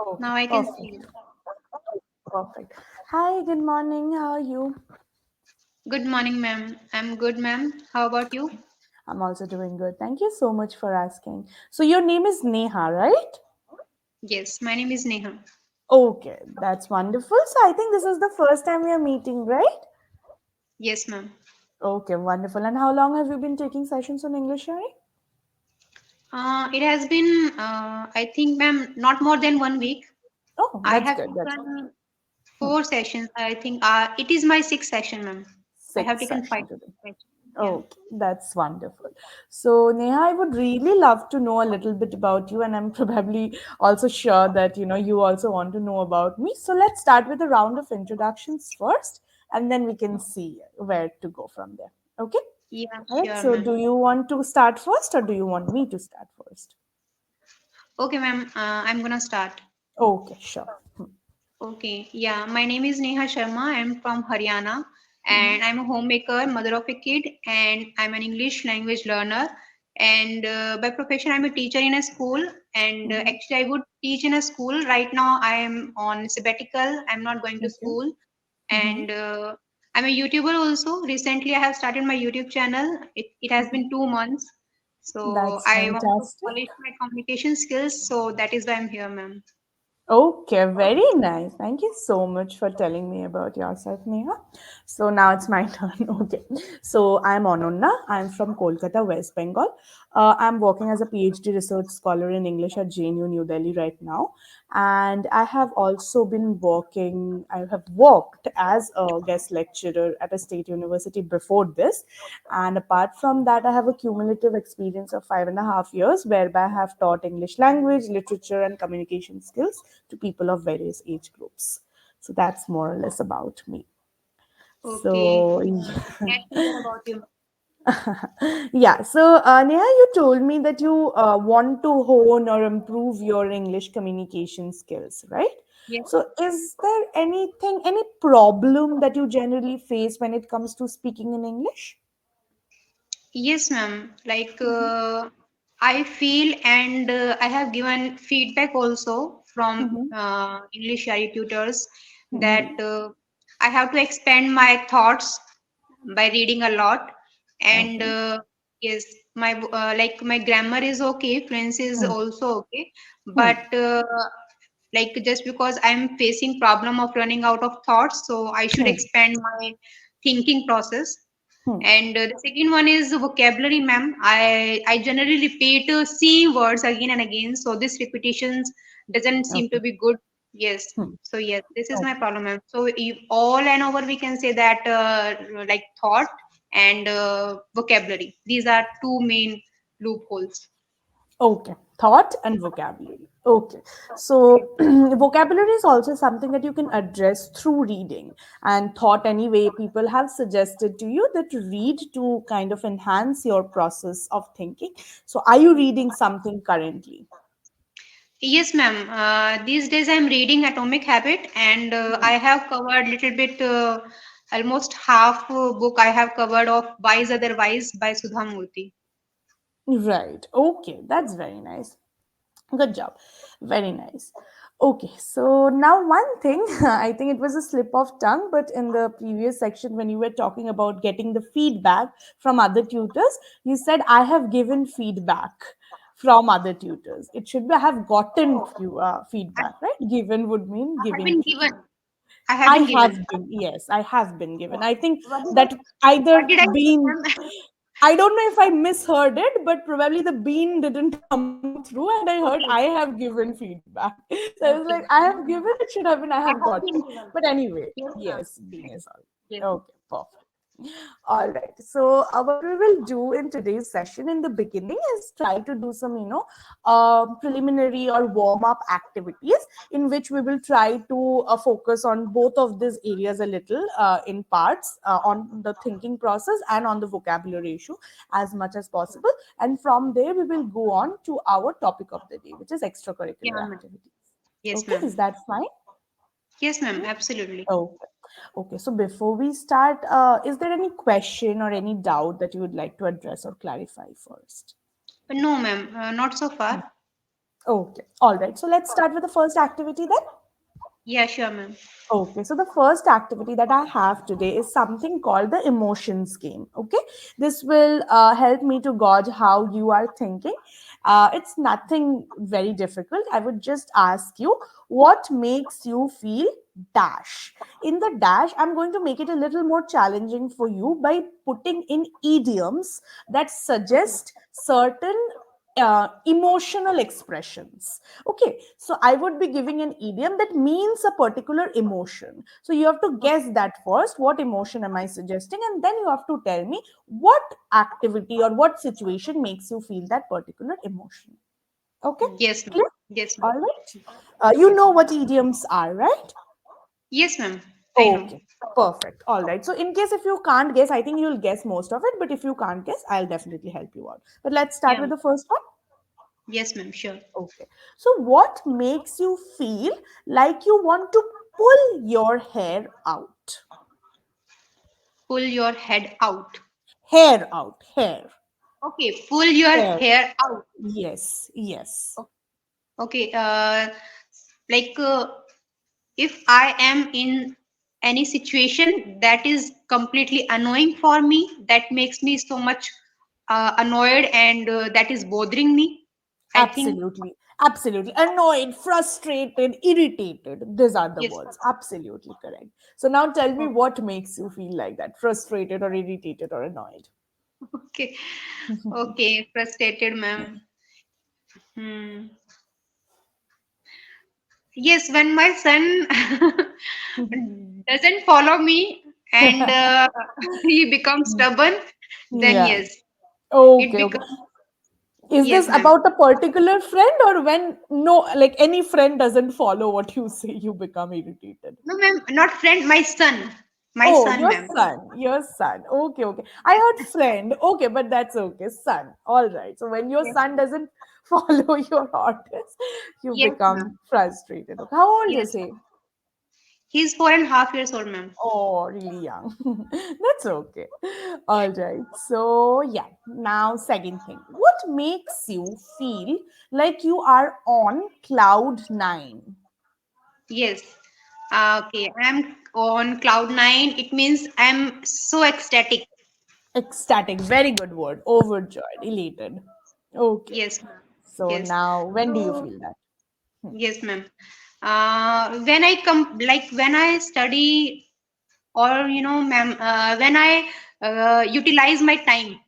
Okay, Now I can see perfect. you. Perfect. Hi, good morning. How are you? Good morning, ma'am. I'm good, ma'am. How about you? I'm also doing good. Thank you so much for asking. So, your name is Neha, right? Yes, my name is Neha. Okay, that's wonderful. So, I think this is the first time we are meeting, right? Yes, ma'am. Okay, wonderful. And how long have you been taking sessions on English, Shari? It has been, I think, ma'am, not more than 1 week. Oh, I that's have good. That's good. taken Hmm. 4 sessions. I think it is my sixth session, ma'am. I have Sixth taken five session today. sessions. Yeah. Oh, that's wonderful. So, Neha, I would really love to know a little bit about you, and I'm probably also sure that you also want to know about me. So, let's start with a round of introductions first, and then we can see where to go from there. Okay? Yeah, All right. sure, So, ma'am. do you want to start first, or do you want me to start first? Okay, ma'am. I'm gonna start. Okay, sure. Okay, yeah, my name is Neha Sharma. I'm from Haryana Mm-hmm. and I'm a homemaker, mother of a kid, and I'm an English language learner. And by profession, I'm a teacher in a school. And Mm-hmm. actually, I would teach in a school. Right now, I am on sabbatical. I'm not going to Okay. school. Mm-hmm. And I'm a YouTuber also. Recently, I have started my YouTube channel. It has Mm-hmm. been 2 months. So That's I want to fantastic. polish my communication skills. So that is why I'm here, ma'am. Okay, very nice. Thank you so much for telling me about yourself, Neha. So now it's my turn. Okay. So I'm Anonna. I'm from Kolkata, West Bengal. I'm working as a PhD research scholar in English at JNU New Delhi right now. And I have also been I have worked as a guest lecturer at a state university before this. And apart from that, I have a cumulative experience of 5.5 years whereby I have taught English language, literature, and communication skills to people of various age groups. So that's more or less about me. Okay. So, Glad to hear about you. yeah. So, Neha, you told me that you want to hone or improve your English communication skills, right? Yes. So, is there any problem that you generally face when it comes to speaking in English? Yes, ma'am. Like Mm-hmm. I feel and I have given feedback also from Mm-hmm. English RE tutors that Mm-hmm. I have to expand my thoughts by reading a lot. And Okay. yes, like my grammar is okay, French is Hmm. also okay, Hmm. but like just because I'm facing problem of running out of thoughts, so I should Hmm. expand my thinking process. Hmm. And the second one is vocabulary, ma'am. I generally repeat same words again and again, so this repetitions doesn't seem to Okay. be good. Yes. Hmm. So yes, this is my Okay. problem, ma'am. So if all and over, we can say that like thought and vocabulary. These are two main loopholes. Okay, thought and vocabulary. Okay, so vocabulary is also something that you can address through reading and thought. Anyway, people have suggested to you that read to kind of enhance your process of thinking. So, are you reading something currently? Yes, ma'am. These days I'm reading Atomic Habit, and I have covered little bit, almost half book I have covered of Wise Otherwise by Sudha Murthy. Right. Okay, that's very nice. Good job. Very nice. Okay, so now one thing, I think it was a slip of tongue, but in the previous section, when you were talking about getting the feedback from other tutors, you said, I have given feedback from other tutors. It should be, I have gotten I, feedback, right? Given would mean I have giving been feedback. given. I have I been have given. been, yes, I have been given. I think What did I? that either What did I say, been ma'am? I don't know if I misheard it, but probably the bean didn't come through, and I heard I Okay. have given feedback. So I was like, I Okay. have given, it should have been I have I gotten. have been But given. anyway, Yes, ma'am. yes, bean is Yes. all. Okay, perfect. All right. So, what we will do in today's session in the beginning is try to do some, preliminary or warm up activities in which we will try to focus on both of these areas a little in parts on the thinking process and on the vocabulary issue as much as possible. And from there, we will go on to our topic of the day, which is Yeah, extracurricular ma'am. activities. Yes, Okay, ma'am. is that fine? Yes, ma'am. Absolutely. Okay. Okay. So before we start, is there any question or any doubt that you would like to address or clarify first? No, ma'am. Not so far. Okay. All right. So let's start with the first activity then. Yeah, sure, ma'am. Okay, so the first activity that I have today is something called the emotions game. Okay, this will help me to gauge how you are thinking. It's nothing very difficult. I would just ask you what makes you feel dash. In the dash, I'm going to make it a little more challenging for you by putting in idioms that Okay. suggest certain emotional expressions. Okay, so I would be giving an idiom that means a particular emotion. So you have to guess that first. What emotion am I suggesting? And then you have to tell me what activity or what situation makes you feel that particular emotion. Okay, Yes, ma'am. clear? Yes, ma'am. All right. You know what idioms are, right? Yes, ma'am. I know. Okay, perfect. All right. So, in case if you can't guess, I think you'll guess most of it. But if you can't guess, I'll definitely help you out. But let's start Yeah. with the first one. Yes, ma'am. Sure. Okay. So, what makes you feel like you want to pull your hair out? Pull your head out. Hair out. Hair. Okay, pull your Hair. hair out. Yes. Yes. Okay, like if I am in any situation that is completely annoying for me, that makes me so much annoyed and that is bothering me, I think. Absolutely. Absolutely. Annoyed, frustrated, irritated. These are the Yes. words. Absolutely correct. So, now tell me o- what makes you feel like that frustrated or irritated or annoyed? Okay. Okay, frustrated, ma'am. Hmm. Yes, when my son doesn't follow me and he becomes stubborn, then Yeah. yes, it Okay. Okay. becomes, Is this yes, ma'am. about a particular friend or when no, like any friend doesn't follow what you say, you become irritated? No, ma'am, not friend, my son. My Oh, son, your ma'am. son, your son. Okay, okay. I heard friend. Okay, but that's okay. Son. All right. So when your Yes, son doesn't follow your orders, you yes, ma'am. become frustrated. Okay. How old is Yes. he? He's 4.5 years old, ma'am. Oh, really young. That's okay. All right. So, yeah. Now, second thing. What makes you feel like you are on cloud nine? Yes. Okay, I'm on cloud nine. It means I'm so ecstatic. Ecstatic. Very good word. Overjoyed. Elated. Okay. Yes, ma'am. So, Yes. now when do you So, feel that? Hmm. yes, ma'am. When I come, like when I study or ma'am, when I utilize my time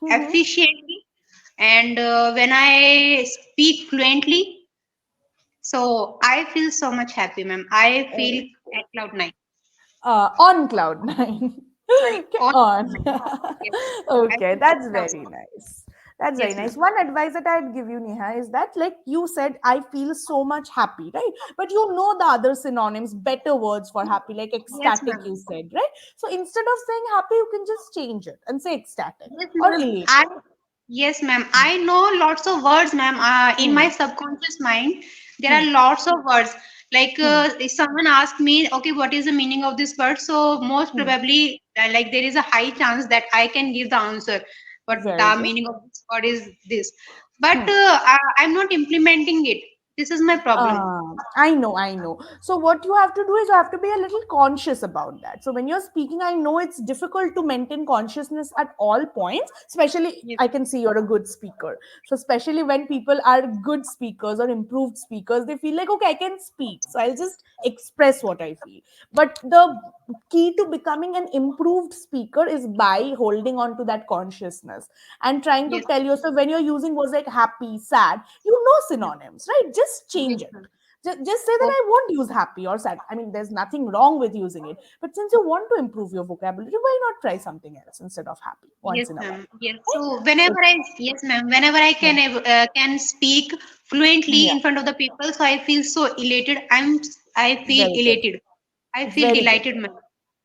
Mm-hmm. efficiently and when I speak fluently, so I feel so much happy, ma'am. I feel at cloud nine. On cloud nine. Sorry, Okay, on on. cloud nine. Yes, I Okay, feel that's at cloud very nine. nice. That's very Yes, nice. ma'am. One advice that I'd give you, Neha, is that like you said, I feel so much happy, right? But you know the other synonyms, better words for happy, like Yes, ecstatic, ma'am. you said, right? So instead of saying happy, you can just change it and say ecstatic Yes, or ma'am. elated. Yes, ma'am. I know lots of words, ma'am. In my Hmm. subconscious mind, there are Hmm. lots of words. Like Hmm. if someone asks me, okay, what is the meaning of this word? So most Hmm. probably, like there is a high chance that I can give the answer. But Very the good. meaning of this word is this. But Hmm. I'm not implementing it. This is my problem. I know, I know. So what you have to do is you have to be a little conscious about that. So when you're speaking, I know it's difficult to maintain consciousness at all points, especially Yes, I can see you're a good speaker. So especially when people are good speakers or improved speakers, they feel like, okay, I can speak. So I'll just express what I feel. But the key to becoming an improved speaker is by holding on to that consciousness and trying to yes, tell yourself when you're using words like happy, sad, you know synonyms, right? Just yes, change it. ma'am. Just say that I won't use happy or sad. I mean, there's nothing wrong with using it. But since you want to improve your vocabulary, why not try something else instead of happy Yes, once in a while? ma'am. Yes. Right? So So, yes, ma'am. Whenever I yeah. can speak fluently Yeah. in front of the people, so I feel so elated. I feel Very good. elated. I feel Very good. delighted, ma'am.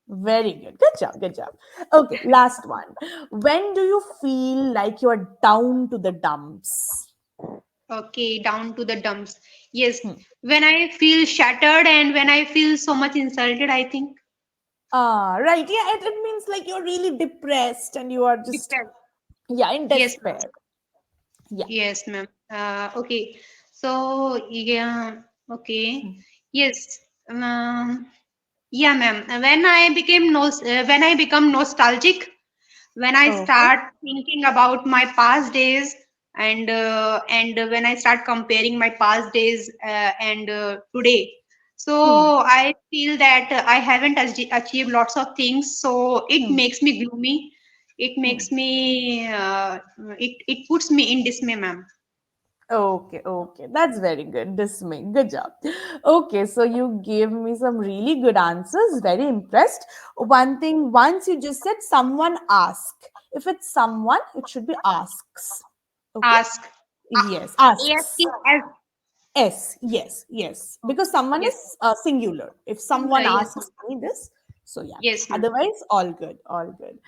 Very good. Good job. Good job. Okay. Last one. When do you feel like you're down to the dumps? Okay, down to the dumps. Yes. Hmm. When I feel shattered and when I feel so much insulted, I think Right. Yeah. It means like you're really depressed and you are just, depressed. yeah, in Yes, ma'am. despair. Yeah. Yes, ma'am. Okay. So yeah, okay, yes, um, yeah, ma'am. When I become nostalgic, when I Okay. start thinking about my past days, and when I start comparing my past days and today, Hmm. so I feel that I haven't achieved lots of things. So it Hmm. makes me gloomy. It Hmm. makes me it puts me in dismay, ma'am. Okay, okay. That's very good. Dismay. Good job. Okay, so you gave me some really good answers. Very impressed. One thing, once you just said someone ask. If it's someone, it should be asks. Okay? Ask. Yes, ASK asks. as Yes, yes, yes. Because someone yes, is singular. If someone singular. Yes, asks me this, so yeah. yes, ma'am. Otherwise, all good, all good.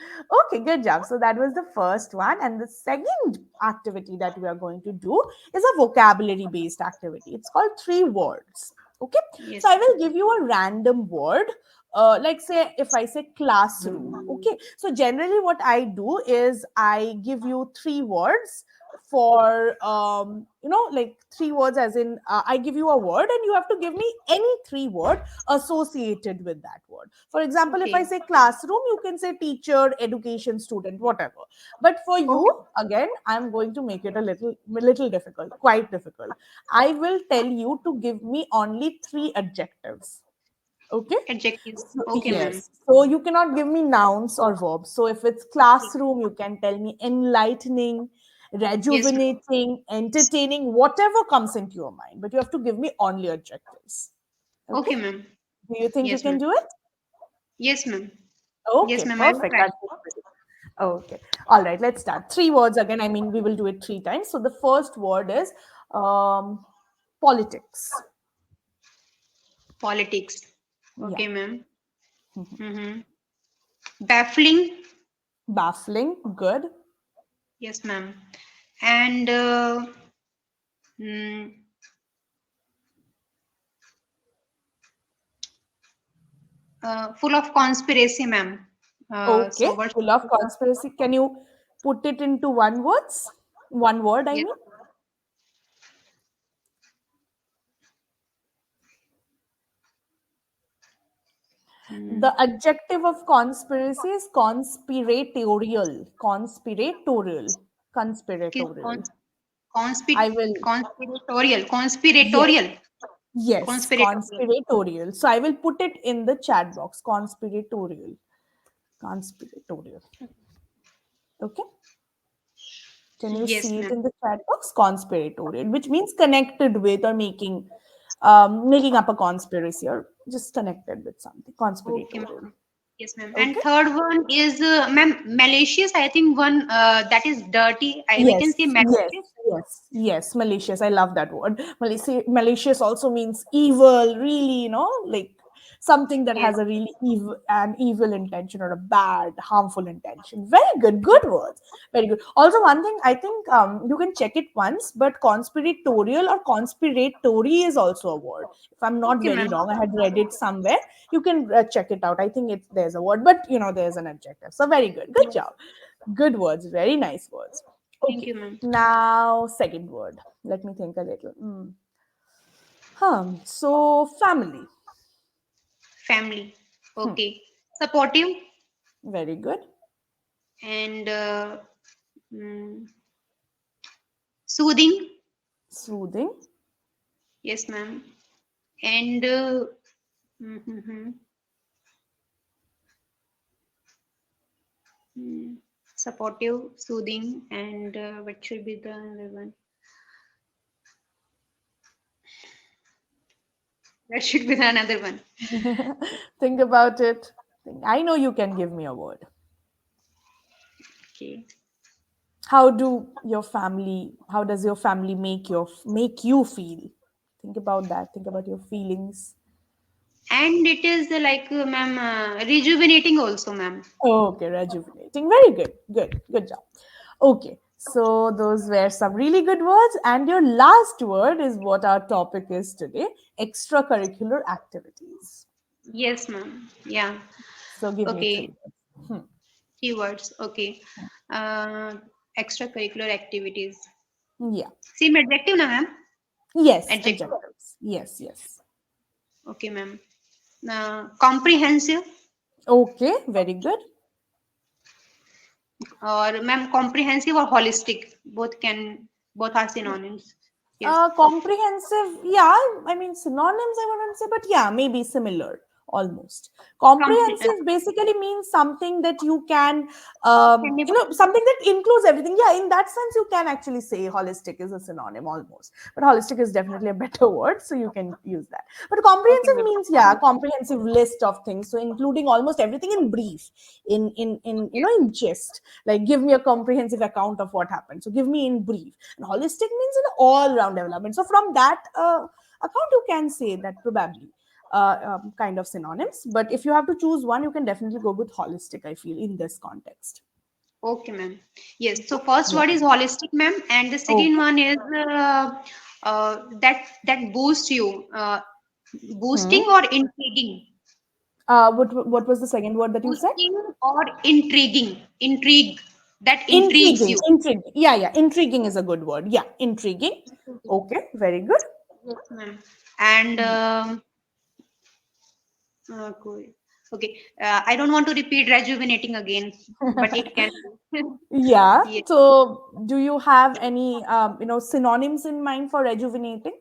Okay, good job. So that was the first one. And the second activity that we are going to do is a vocabulary based activity. It's called three words. Okay. So Yes, I will give you a random word. Like say if I say classroom. Okay. So generally what I do is I give you three words for like three words, as in I give you a word and you have to give me any three word associated with that word. For example, if I okay, say classroom, you can say teacher, education, student, whatever. But for you, okay. again, I'm going to make it a little difficult, quite difficult. I will tell you to give me only three adjectives. Okay. Adjectives. So, Okay, ma'am. yes. So you cannot give me nouns or verbs. So if it's Okay. classroom, you can tell me enlightening, Yes, ma'am. rejuvenating, entertaining, whatever comes into your mind. But you have to give me only adjectives. Okay. Okay, ma'am. Do you think you Yes, can ma'am. do it? Yes, ma'am. Yes, Okay, ma'am. I will perfect. try. That's pretty. Okay. All right, let's start. Three words again. I mean, we will do it three times. So the first word is politics. Politics. Yeah. Okay, ma'am. Mm-hmm. Baffling. Baffling. Good. Yes, ma'am. And mm, full of conspiracy, ma'am. Okay, So what? full of conspiracy. Can you put it into one words? One word, I Yes. mean. Mm. The adjective of conspiracy is conspiratorial. Conspiratorial. Conspiratorial. Cons- I will, conspiratorial. yes, Conspiratorial. yes, Conspiratorial. conspiratorial. So I will put it in the chat box. Conspiratorial. Conspiratorial. Okay. Can you Yes, see it ma'am. in the chat box? Conspiratorial, which means connected with or making up a conspiracy or just connected with something. Okay, Conspiratorial. ma'am. Yes, ma'am. And Okay. third one is, ma'am, malicious. I think one that is dirty. We can Yes, say yes, malicious. yes, yes. Malicious. I love that word. Malicious also means evil, really, like something that Yes. has a really evil intention or a bad, harmful intention. Very good. Good words. Very good. Also, one thing I think you can check it once, but conspiratorial or conspiratory is also a word. If I'm not Okay, very ma'am. wrong, I had read it somewhere. You can check it out. I think there's a word, but there's an adjective. So very good. Good Yes. job. Good words, very nice words. Thank Okay, you, ma'am. now second word. Let me think a little. So family. Family. Hmm. Okay. Supportive Very good. and mm, soothing. Soothing. Yes, ma'am. And mhm, mm, supportive, soothing, and what should be the other one? That should be the another one. Think about it. I know you can give me a word. Okay. How does your family make you feel? Think about that. Think about your feelings. And it is like, ma'am, rejuvenating also, ma'am. Okay, rejuvenating. Very good. Good. Good job. Okay. So those were some really good words. And your last word is what our topic is today: extracurricular activities. Yes, ma'am. Yeah. So give me Okay. three words. Keywords. Okay. Uh, extracurricular activities. Yeah. Same adjective, na, ma'am? Yes, Adjective. adjectives. Yes, yes. Okay, ma'am. Comprehensive, Okay, very good. or ma'am, comprehensive or holistic? Both are synonyms. Yes. Comprehensive, yeah, I mean synonyms I wouldn't say, but yeah, maybe similar almost. Compre- uh, Comprehensive basically means something that you can, something that includes everything. Yeah, in that sense, you can actually say holistic is a synonym almost, but holistic is definitely a better word, so you can use that. But Okay, comprehensive ma'am. means, yeah, comprehensive list of things, so including almost everything in brief, in in gist. Like, give me a comprehensive account of what happened. So give me in brief. And holistic means an all-round development. So from that account, you can say that probably kind of synonyms. But if you have to choose one, you can definitely go with holistic, I feel, in this context. Okay, ma'am. Yes. So first Yeah. word is holistic, ma'am, and the second Okay. one is that boosts you, boosting Hmm. or intriguing, What was the second word that you said? boosting or intriguing, intrigue that intrigues Intriguing. you. Intriguing. Yeah, yeah. Intriguing is a good word. Yeah, intriguing. Okay, very good. Yes, ma'am. And cool. Okay. I don't want to repeat rejuvenating again, but it can be. Yeah. Yes. So, do you have any synonyms in mind for rejuvenating?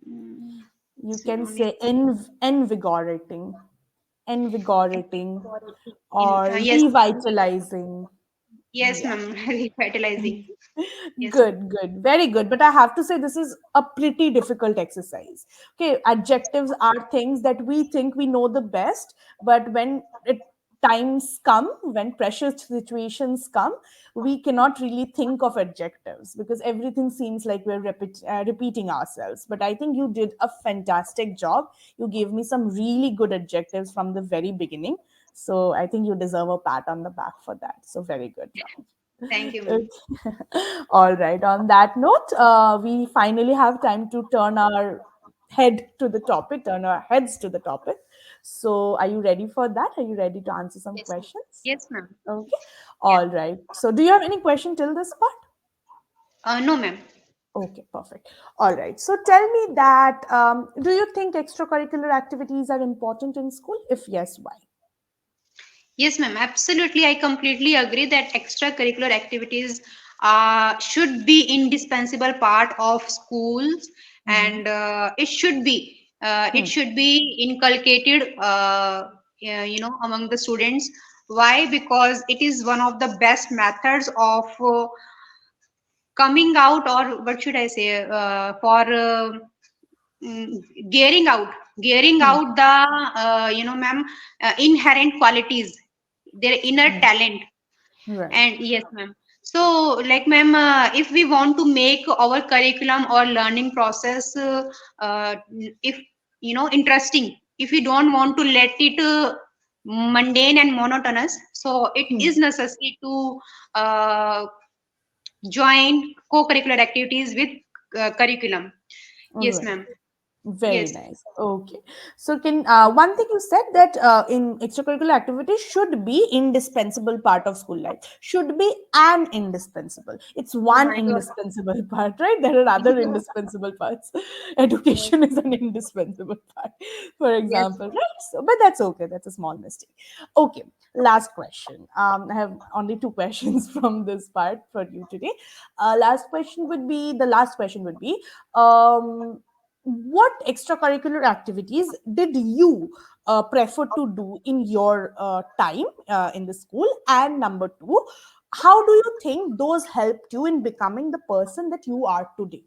Mm, You can synonym. say invigorating, invigorating, or Yes, revitalizing. yes, Yeah. ma'am. Revitalizing. Yes, ma'am. Good, good, very good. But I have to say, this is a pretty difficult exercise. Okay, adjectives are things that we think we know the best, but when times come, when pressure situations come, we cannot really think of adjectives because everything seems like we're repeating ourselves. But I think you did a fantastic job. You gave me some really good adjectives from the very beginning. So I think you deserve a pat on the back for that. So, very good job. Thank you, Okay. ma'am. All right. On that note, we finally have time to turn our head to the topic, turn our heads to the topic. So, are you ready for that? Are you ready to answer some Yes, ma'am. questions? Yes, ma'am. Okay. Yeah. All right. So, do you have any question till this part? No, ma'am. Okay, perfect. All right. So, tell me that do you think extracurricular activities are important in school? If yes, why? Yes, ma'am. Absolutely. I completely agree that extracurricular activities should be indispensable part of schools, Mm-hmm. and it Hmm. should be inculcated, among the students. Why? Because it is one of the best methods of coming out, or what should I say, for mm, gearing out, gearing Hmm. out the ma'am, inherent qualities, their inner Hmm. talent. Right. And yes, ma'am. So, like, ma'am, if we want to make our curriculum or learning process, if interesting, if we don't want to let it mundane and monotonous, so it Hmm. is necessary to uh, join co-curricular activities with curriculum. All Yes, right. ma'am. Very Yes. nice. Okay. So, can one thing you said that in extracurricular activities should be indispensable part of school life. Should be an indispensable. It's Oh one my God. indispensable part, right? There are other indispensable parts. Yes. Education is an indispensable part, for Yes. example, right? So, but that's okay. That's a small mistake. Okay. Last question. I have only two questions from this part for you today. The last question would be. What extracurricular activities did you prefer to do in your time in the school? And number two, how do you think those helped you in becoming the person that you are today?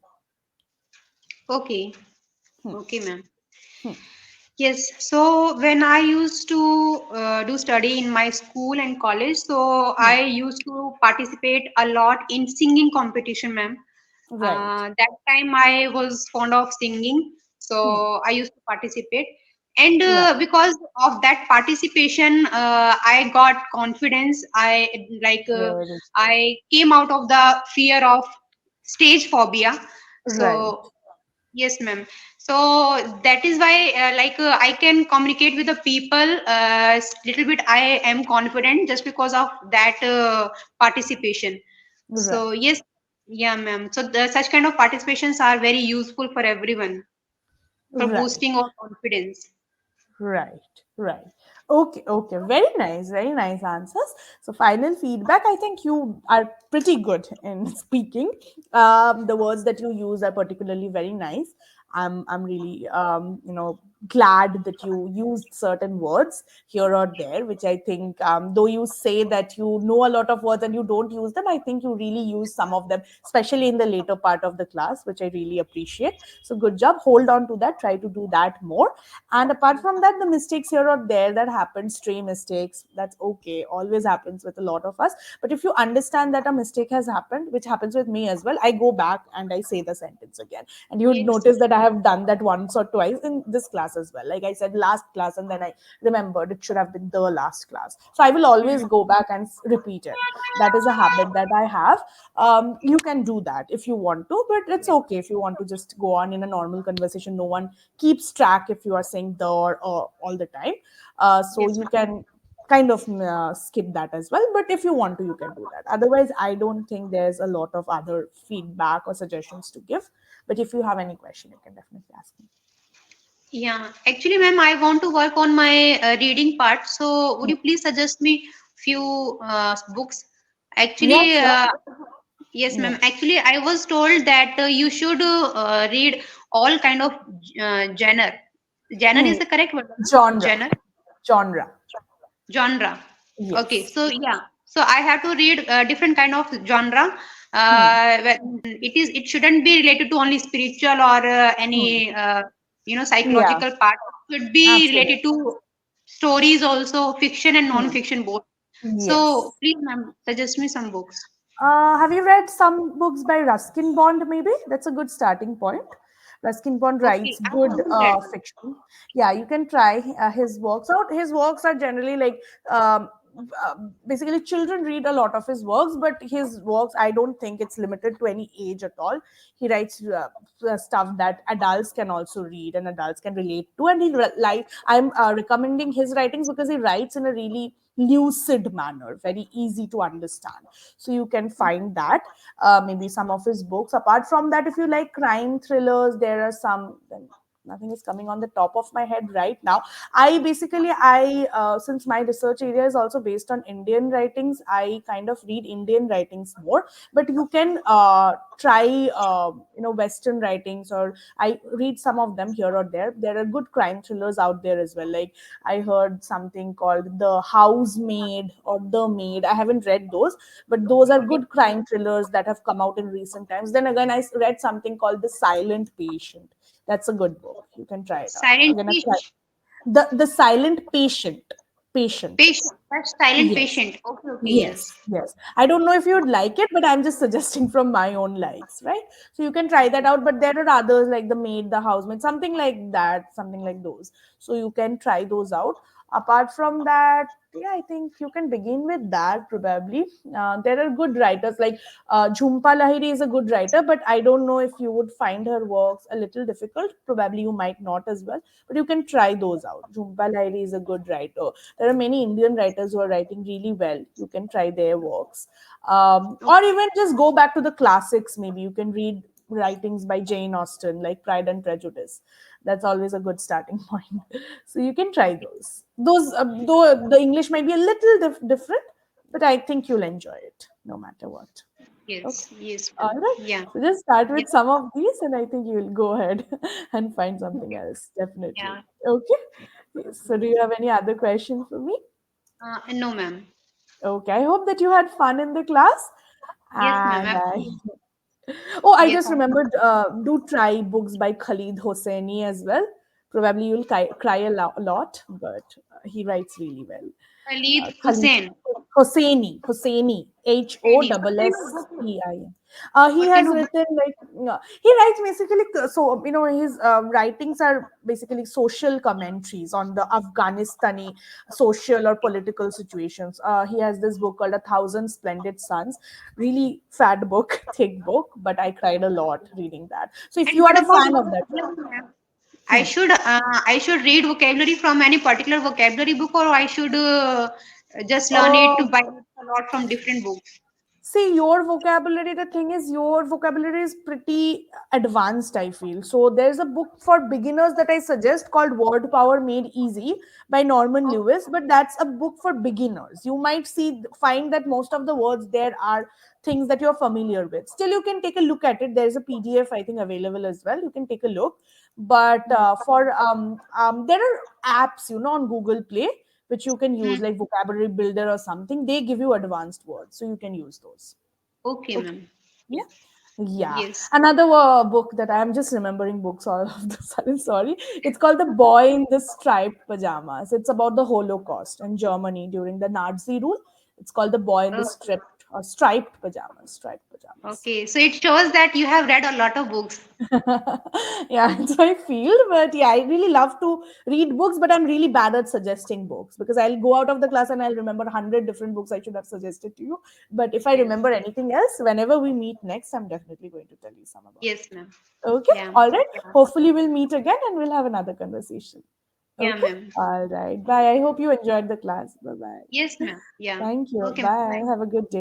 Okay. Hmm, Okay, ma'am. hmm, Yes. So when I used to do study in my school and college, so hmm. I used to participate a lot in singing competition, ma'am. Right. That time I was fond of singing, Hmm, so I used to participate. And right. because of that participation, I got confidence. Very good. I came out of the fear of stage phobia. Right. So Yes, ma'am. So that is why, I can communicate with the people. Little bit, I am confident just because of that participation. So Right, yes, yeah, ma'am. So such kind of participations are very useful for everyone for right. boosting our confidence. Right, right. Okay, okay. Very nice answers. So, final feedback. I think you are pretty good in speaking. The words that you use are particularly very nice. I'm really, glad that you used certain words here or there, which I think, though you say that you know a lot of words and you don't use them, I think you really use some of them, especially in the later part of the class, which I really appreciate. So, good job. Hold on to that. Try to do that more. And apart from that, the mistakes here or there that happen, stray mistakes, that's okay, always happens with a lot of us. But if you understand that a mistake has happened, which happens with me as well, I go back and I say the sentence again. And you would Yes, notice that I have done that once or twice in this class as well. Like I said, last class, and then I remembered it should have been the last class. So I will always ma'am. go back and repeat it. That is a habit that I have. You can do that if you want to, but it's okay if you want to just go on in a normal conversation. No one keeps track if you are saying the or all the time. So Yes, you ma'am. can kind of skip that as well. But if you want to, you can do that. Otherwise, I don't think there's a lot of other feedback or suggestions to give. But if you have any question, you can definitely ask me. Yeah, actually, ma'am, I want to work on my reading part. So, would Hmm. you please suggest me few books? Yeah, Actually, sure. yes, Yeah. ma'am. Actually, I was told that you should read all kind of genre. Genre Hmm. is the correct word, ma'am? Genre. Genre, Genre. genre. Okay, Yes. so yeah, so I have to read different kind of genre. Hmm. It shouldn't be related to only spiritual or Hmm. any Yeah, psychological part. It should be related absolutely. to stories also, fiction and Hmm. non-fiction both. So Yes. please, ma'am, suggest me some books. Have you read some books by Ruskin Bond? Maybe that's a good starting point. Ruskin Bond Okay, writes I good haven't read. fiction. Yeah, you can try his works out. His works are generally like um, basically children read a lot of his works, but his works I don't think it's limited to any age at all. He writes stuff that adults can also read and adults can relate to, and like I'm recommending his writings because he writes in a really lucid manner, very easy to understand. So you can find that maybe some of his books. Apart from that, if you like crime thrillers, there are some. Nothing is coming on the top of my head right now. I since my research area is also based on Indian writings, I kind of read Indian writings more. But you can try Western writings, or I read some of them here or there. There are good crime thrillers out there as well. Like I heard something called The Housemaid or The Maid. I haven't read those, but those are Okay, good crime thrillers that have come out in recent times. Then again, I read something called The Silent Patient. That's a good book. You can try it out. silent Again, patient. the Silent Patient. Patient. Patient. That's silent Yes. patient. Okay, okay, yes. Yes, yes. I don't know if you'd like it, but I'm just suggesting from my own likes, right? So you can try that out. But there are others like the maid, the housemaid, something like that, something like those. So you can try those out. Apart from that, yeah, I think you can begin with that probably. There are good writers like Jhumpa Lahiri is a good writer, but I don't know if you would find her works a little difficult. Probably you might not as well, but you can try those out. Jhumpa Lahiri is a good writer. There are many Indian writers who are writing really well. You can try their works. Or Okay, even just go back to the classics. Maybe you can read writings by Jane Austen, like Pride and Prejudice. That's always a good starting point. So you can try okay. those. Though the English might be a little different, but I think you'll enjoy it no matter what. Okay. Yes, yes, All ma'am. right. Yeah, So just start yeah, with some of these, and I think you'll go ahead and find something else. Definitely. yeah. Okay. Yes. So, do you have any other question for me? No, ma'am. Okay. I hope that you had fun in the class. Yes, ma'am. And Absolutely. oh, I Yes. just remembered. Do try books by Khalid Hosseini as well. Probably you'll cry a lot, but he writes really well. Khalid Khalid Hussein. Hosseini, Husseini. What kind of book? Hossein. He What kind has of book? written he writes basically so his writings are basically social commentaries on the Afghanistani social or political situations. He has this book called A Thousand Splendid Suns, really fat book, thick book, but I cried a lot reading that. So if And you are what a about fan of that, vocabulary, ma'am? hmm. I should read vocabulary from any particular vocabulary book, or I should just learn it uh, by a lot from different books. See, your vocabulary, the thing is, your vocabulary is pretty advanced, I feel. So, there's a book for beginners that I suggest called Word Power Made Easy by Norman Okay, Lewis, but that's a book for beginners. You might find that most of the words there are things that you're familiar with. Still, you can take a look at it. There's a PDF, I think, available as well. You can take a look. But there are apps, on Google Play which you can use, hmm. like vocabulary builder or something. They give you advanced words, so you can use those. Okay, Okay. ma'am. Yeah. Yeah. Yes. Another book that I'm just remembering books all of the sudden. Sorry. It's called The Boy in the Striped Pajamas. It's about the Holocaust in Germany during the Nazi rule. It's called The Boy in the Okay. Striped Pajamas. Striped Pajamas. Okay. So it shows that you have read a lot of books. Yeah, it's my field, but yeah, I really love to read books, but I'm really bad at suggesting books because I'll go out of the class and I'll remember 100 different books I should have suggested to you. But if I Yes. remember anything else, whenever we meet next, I'm definitely going to tell you some about Yes, ma'am. it. Okay, Yeah. all right. Yeah. Hopefully, we'll meet again and we'll have another conversation. Yeah, Okay, ma'am. all right. Bye. I hope you enjoyed the class. Bye bye. Yes, ma'am. Yeah. Thank you. Okay, ma'am. Bye. Bye. Have a good day.